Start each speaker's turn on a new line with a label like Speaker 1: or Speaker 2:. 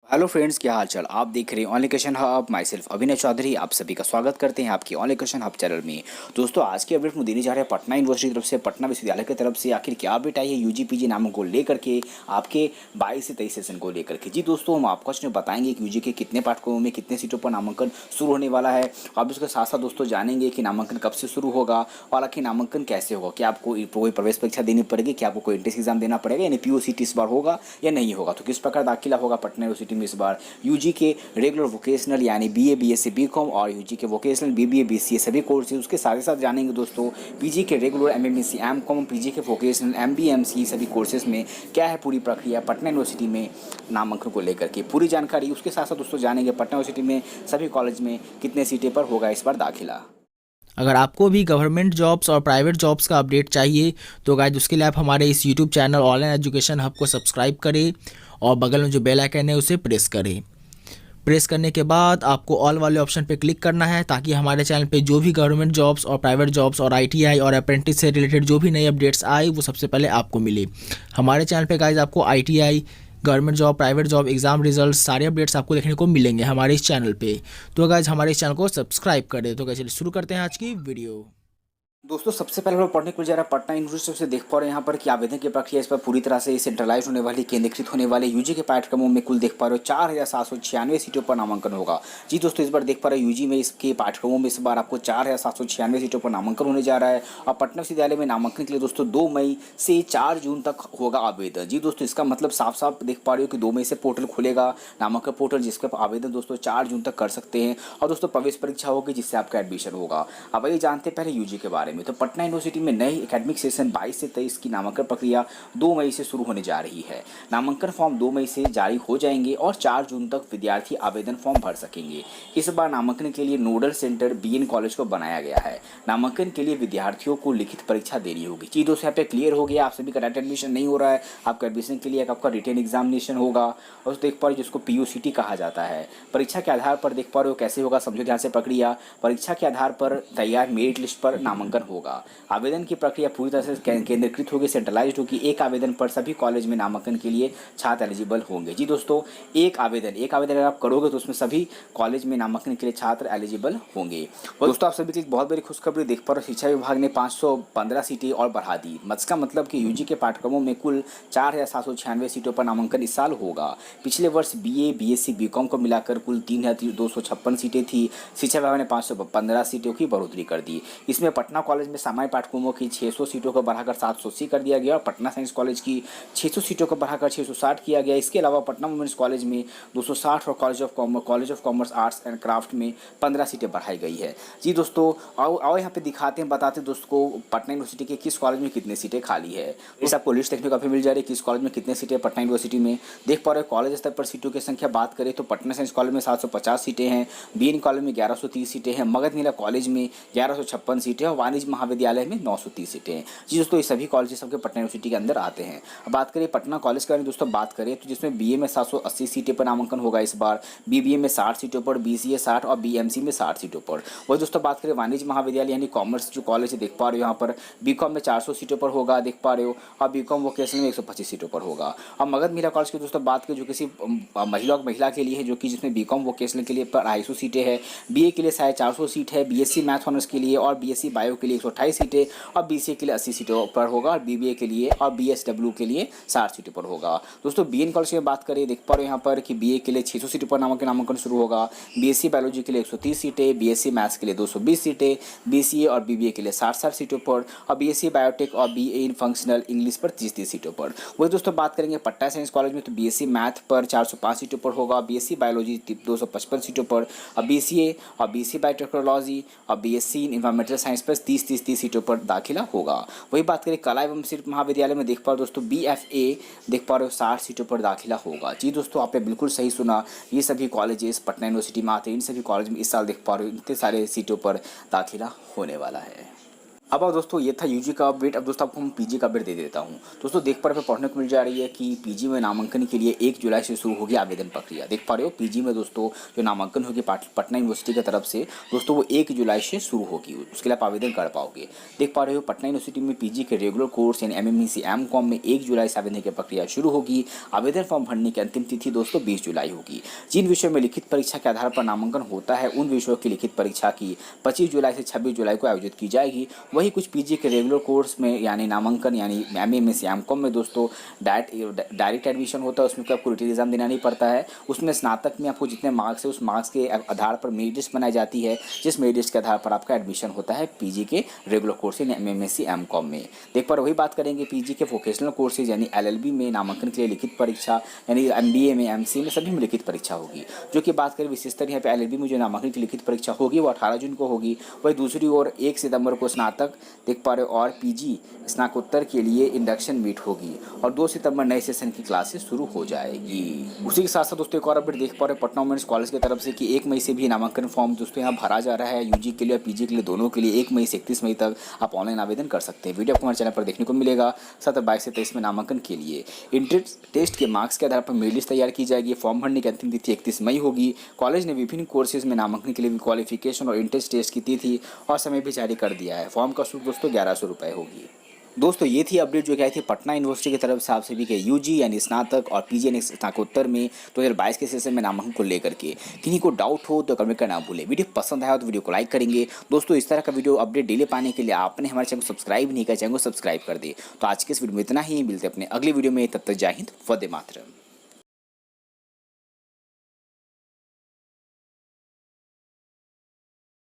Speaker 1: Hello friends, क्या हाल चाल। आप देख रहे हैं online question hub. My self अभिनय चौधरी आप सभी का स्वागत करते हैं आपकी ऑनलाइन क्वेश्चन हब चैनल में। दोस्तों, आज के अपडेट में देने जा रहे हैं पटना यूनिवर्सिटी की तरफ से, पटना विश्वविद्यालय की तरफ से आखिर क्या अपडेट आई है यूजी पीजी नामों को लेकर के, आपके 22 से 23 सेशन को लेकर के। जी दोस्तों, हम आपको आज बताएंगे कि यूजी के कितने पाठ्यक्रमों में कितने सीटों पर नामांकन शुरू होने वाला है। अब इसके साथ साथ दोस्तों जानेंगे कि नामांकन कब से शुरू होगा और आखिर नामांकन कैसे होगा। क्या आपको कोई प्रवेश परीक्षा देनी पड़ेगी, क्या आपको कोई एंट्रेंस एग्जाम देना पड़ेगा, यानी पीओसीटी इस बार होगा या नहीं होगा, तो किस प्रकार दाखिला होगा पटना यूनिवर्सिटी में इस बार। यूजी के रेगुलर वोकेशनल यानी बीए बीएससी बीकॉम और यूजी के वोकेशनल बीबीए बीसीए सभी कोर्सेज, उसके साथ ही साथ जानेंगे दोस्तों पीजी के रेगुलर एमएमएससी एमकॉम, पीजी के वोकेशनल एमबीए एमसी सभी कोर्सेज में क्या है पूरी प्रक्रिया पटना यूनिवर्सिटी में नामांकन को लेकर के पूरी जानकारी। उसके साथ साथ दोस्तों जानेंगे पटना यूनिवर्सिटी में सभी कॉलेज में कितने सीटें पर होगा इस बार दाखिला।
Speaker 2: अगर आपको भी गवर्नमेंट जॉब्स और प्राइवेट जॉब्स का अपडेट चाहिए तो गाइज उसके लिए आप हमारे इस YouTube channel online education hub को सब्सक्राइब करें और बगल में जो बेल आइकन है उसे प्रेस करें। प्रेस करने के बाद आपको ऑल वाले ऑप्शन पे क्लिक करना है ताकि हमारे चैनल पे जो भी गवर्नमेंट जॉब्स और प्राइवेट जॉब्स और आईटीआई और अप्रेंटिस से रिलेटेड जो भी नए अपडेट्स आए वो सबसे पहले आपको मिले। हमारे चैनल पे गाइज आपको ITI, government job, private job, exam result सारे अपडेट्स आपको देखने को मिलेंगे हमारे इस चैनल पे। तो गाइज हमारे इस चैनल को सब्सक्राइब करें। तो गाइज चलिए शुरू करते हैं आज की वीडियो।
Speaker 1: दोस्तों, सबसे पहले हम लोग पढ़ने को जा रहा है पटना यूनिवर्सिटी से। देख पा रहे हैं यहाँ पर कि आवेदन की प्रक्रिया इस पर पूरी तरह से सेंट्रलाइज होने वाली, केंद्रीकृत होने वाले। यूजी के पाठ्यक्रमों में कुल देख पा रहे हो 4796 सीटों पर नामांकन होगा। जी दोस्तों, इस बार देख पा रहे हो यूजी में इसके पाठ्यक्रमों में इस बार आपको 4796 सीटों पर नामांकन होने जा रहा है। और पटना विश्वविद्यालय में नामांकन के लिए दोस्तों 2 मई से 4 जून तक होगा आवेदन। जी दोस्तों, इसका मतलब साफ साफ देख पा रहे हो कि 2 मई से पोर्टल खुलेगा, नामांकन पोर्टल, जिसके आवेदन दोस्तों 4 जून तक कर सकते हैं। और दोस्तों प्रवेश परीक्षा होगी जिससे आपका एडमिशन होगा। अब आइए जानते हैं पहले यूजी के बारे में। तो पटना यूनिवर्सिटी में नई एकेडमिक सेशन 22 से 23 की नामांकन प्रक्रिया 2 मई से शुरू होने जा रही है। नामांकन फॉर्म 2 मई से जारी हो जाएंगे और 4 जून तक विद्यार्थी आवेदन फॉर्म भर सकेंगे। इस बार नामांकन के लिए नोडल सेंटर बीएन कॉलेज को बनाया गया है। नामांकन के लिए विद्यार्थियों को लिखित परीक्षा देनी होगी। जी दोस्तों, यहाँ पे क्लियर हो गया, आप सभी का डायरेक्ट एडमिशन नहीं हो रहा है। आपका एडमिशन के लिए आपका रिटेन एग्जामिनेशन होगा और देख पा रहे हो जिसको पीयूसीटी कहा जाता है। परीक्षा के आधार पर देख पा रहे हो कैसे होगा, समझो ध्यान से प्रक्रिया। परीक्षा के आधार पर तैयार मेरिट लिस्ट पर नामांकन होगा। आवेदन की प्रक्रिया पूरी तरह से केंद्रीकृत होगी, सेंट्रलाइज्ड होगी। एक आवेदन पर सभी कॉलेज में नामांकन के लिए छात्र एलिजिबल होंगे। जी दोस्तों, एक आवेदन अगर आप करोगे तो उसमें सभी कॉलेज में नामांकन के लिए छात्र एलिजिबल होंगे। और दोस्तों, आप सभी के लिए बहुत बड़ी खुशखबरी देख पा रहे हो, शिक्षा विभाग ने 515 सीटें और बढ़ा दी। इसका मतलब कि यूजी के पाठ्यक्रमों में कुल 4796 सीटों पर नामांकन इस साल होगा। पिछले वर्ष बीए बीएससी बीकॉम को मिलाकर कुल 3256 सीटें थी। शिक्षा विभाग ने 515 सीटों की बढ़ोतरी कर दी। इसमें पटना कॉलेज में सामान्य पाठ्यक्रमों की 600 सीटों को बढ़ाकर 780 कर दिया गया और पटना साइंस कॉलेज की 600 सीटों को बढ़ाकर 660 किया गया। इसके अलावा पटना वुमेंस कॉलेज में 260 और college of commerce arts and craft में 15 सीटें बढ़ाई गई है। जी दोस्तों, आओ यहाँ पे दिखाते हैं, बताते हैं दोस्तों को पटना यूनिवर्सिटी के किस कॉलेज में कितनी सीटें खाली है। इस आपको लिस्ट देखने को काफी मिल जा रही है किस कॉलेज में कितने सीटें पटना यूनिवर्सिटी में। देख पा रहे हो कॉलेज स्तर पर सीटों की संख्या बात करें तो पटना साइंस कॉलेज में 750 सीटें हैं, बीएन कॉलेज में 1130 सीटें हैं, मगध नीला कॉलेज में 1156 सीटें और वाणिज्य महाविद्यालय में 930 सीटें हैं। जी दोस्तों, ये सभी कॉलेज सबके पटना यूनिवर्सिटी के अंदर आते हैं। अब बात करें पटना कॉलेज के बारे में दोस्तों, बात करें तो जिसमें बीए में 780 सीटें पर नामांकन होगा इस बार, बीबीए में 60 सीटों पर, बीसीए 60 और बीएमसी में 60 सीटों पर। वही दोस्तों बात करें वाणिज्य महाविद्यालय यानी कॉमर्स जो कॉलेज है देख पा रहे हो यहाँ पर, बीकॉम में 400 सीटों पर होगा देख पा रहे हो, और बीकॉम वोकेशनल में 125 सीटों पर होगा। और मगध मीरा कॉलेज की दोस्तों बात करें जो किसी महिला के लिए है, जो कि जिसमें बीकॉम वोकेशनल के लिए पर 250 सीटें हैं, बीए के लिए 450 सीट है, बीएससी मैथ ऑनर्स के लिए और बीएससी बायो के लिए 128 सीटें और बीसीए के लिए 80 सीटों पर होगा और बीबीए के लिए और बीएसडब्ल्यू के लिए 60 सीटों पर होगा। दोस्तों बीएन कॉलेज की बात करें देख पा रहे हो यहाँ पर कि बीए के लिए 600 सीटों पर नामांकन शुरू होगा, बीएससी बायोलॉजी के लिए 130 सीटें, बीएससी मैथ्स के लिए 220 सीटें, बीसीए और बीबीए के लिए 60 सीटों पर और बीएससी बायोटेक और बीए इन फंक्शनल इंग्लिश पर 30 सीटों पर। वही दोस्तों बात करेंगे पटना साइंस कॉलेज में तो बीएससी मैथ पर 405 सीटों पर होगा, बीएससी बायोलॉजी 255 सीटों पर और बीसीए और बीएससी बायोटेक्नोलॉजी और बीएससी इन एनवायरमेंटल साइंस पर 30 सीटों पर दाखिला होगा। वही बात करें कला एवं शिल्प महाविद्यालय में देख पा रहे हो दोस्तों बीएफए देख पा रहे हो 60 सीटों पर दाखिला होगा। जी दोस्तों, आपने बिल्कुल सही सुना, ये सभी कॉलेजेस पटना यूनिवर्सिटी में आते हैं। इन सभी कॉलेज में इस साल देख पा रहे हो इतने सारे सीटों पर दाखिला होने वाला है। अब आओ दोस्तों, ये था यूजी का अपडेट। अब दोस्तों आपको हम पीजी का अपडेट दे देता हूँ। दोस्तों देख पा रहे हो पढ़ने को मिल जा रही है कि पीजी में नामांकन के लिए 1 जुलाई से शुरू होगी आवेदन प्रक्रिया। देख पा रहे हो पीजी में दोस्तों जो नामांकन होगी पटना यूनिवर्सिटी की तरफ से दोस्तों वो 1 जुलाई से शुरू होगी। उसके लिए आप आवेदन कर पाओगे। देख पा रहे हो पटना यूनिवर्सिटी में पीजी के रेगुलर कोर्स यानी MMEC M.Com में 1 जुलाई से आवेदन की प्रक्रिया शुरू होगी। आवेदन फॉर्म भरने की अंतिम तिथि दोस्तों 20 जुलाई होगी। जिन विषयों में लिखित परीक्षा के आधार पर नामांकन होता है उन विषयों की लिखित परीक्षा की 25 जुलाई से 26 जुलाई को आयोजित की जाएगी। वहीं कुछ पीजी के रेगुलर कोर्स में यानी नामांकन यानी MMEC M.Com में दोस्तों डायरेक्ट एडमिशन होता है। उसमें आपको रिटन एग्जाम देना नहीं पड़ता है। उसमें स्नातक में आपको जितने मार्क्स है उस मार्क्स के आधार पर मेरिट लिस्ट बनाई जाती है, जिस मेरिट लिस्ट के आधार पर आपका एडमिशन होता है पीजी के रेगुलर कोर्स यानी MMEC M.Com में। देख पर वही बात करेंगे पीजी के वोकेशनल कोर्सेज यानी LLB में नामांकन के लिए लिखित परीक्षा यानी MBA में MCA में सभी में लिखित परीक्षा होगी। जो कि बात करें विशेषतर यहाँ पे LLB में जो नामांकन की लिखित परीक्षा होगी वो 18 जून को होगी। वही दूसरी ओर 1 सितंबर को स्नातक देख पा रहे हो और पीजी स्नातकोत्तर के लिए इंडक्शन मीट होगी और 2 सितंबर नए सेशन की क्लासेस शुरू हो जाएगी। उसी के साथ साथ दोस्तों एक और अपडेट देख पा रहे हो पटना वुमेन्स कॉलेज की तरफ से कि 1 मई से भी नामांकन फॉर्म दोस्तों यहाँ भरा जा रहा है। यूजी के लिए और पीजी के लिए दोनों के लिए 1 मई से 31 मई तक आप ऑनलाइन आवेदन कर सकते हैं। वीडियो आपको हमारे चैनल पर देखने को मिलेगा। 22 से 23 में नामांकन के लिए इंट्रेंस टेस्ट के मार्क्स के आधार पर मेरिट लिस्ट तैयार की जाएगी। फॉर्म भरने की अंतिम तिथि 31 मई होगी। कॉलेज ने विभिन्न कोर्सेज में नामांकन के लिए क्वालिफिकेशन और इंट्रेंस टेस्ट की तिथि और समय भी जारी कर दिया है। फॉर्म का शुल्क दोस्तों 1100 रुपये होगी। दोस्तों ये थी अपडेट जो क्या थी पटना यूनिवर्सिटी की तरफ से आप सभी के यूजी यानी स्नातक और पीजी यानी स्नातकोत्तर में 2022 के सेशन में नामांकन को लेकर के। किन्हीं को डाउट हो तो कमेंट करना ना भूलें। वीडियो पसंद आया तो वीडियो को लाइक करेंगे। दोस्तों इस तरह का वीडियो अपडेट डेली पाने के लिए आपने हमारे चैनल को सब्सक्राइब नहीं किया, चैनल को सब्सक्राइब कर दे। तो आज के इस वीडियो में इतना ही, मिलते हैं अपने अगले वीडियो में। तब तक जय हिंद, वंदे मातरम।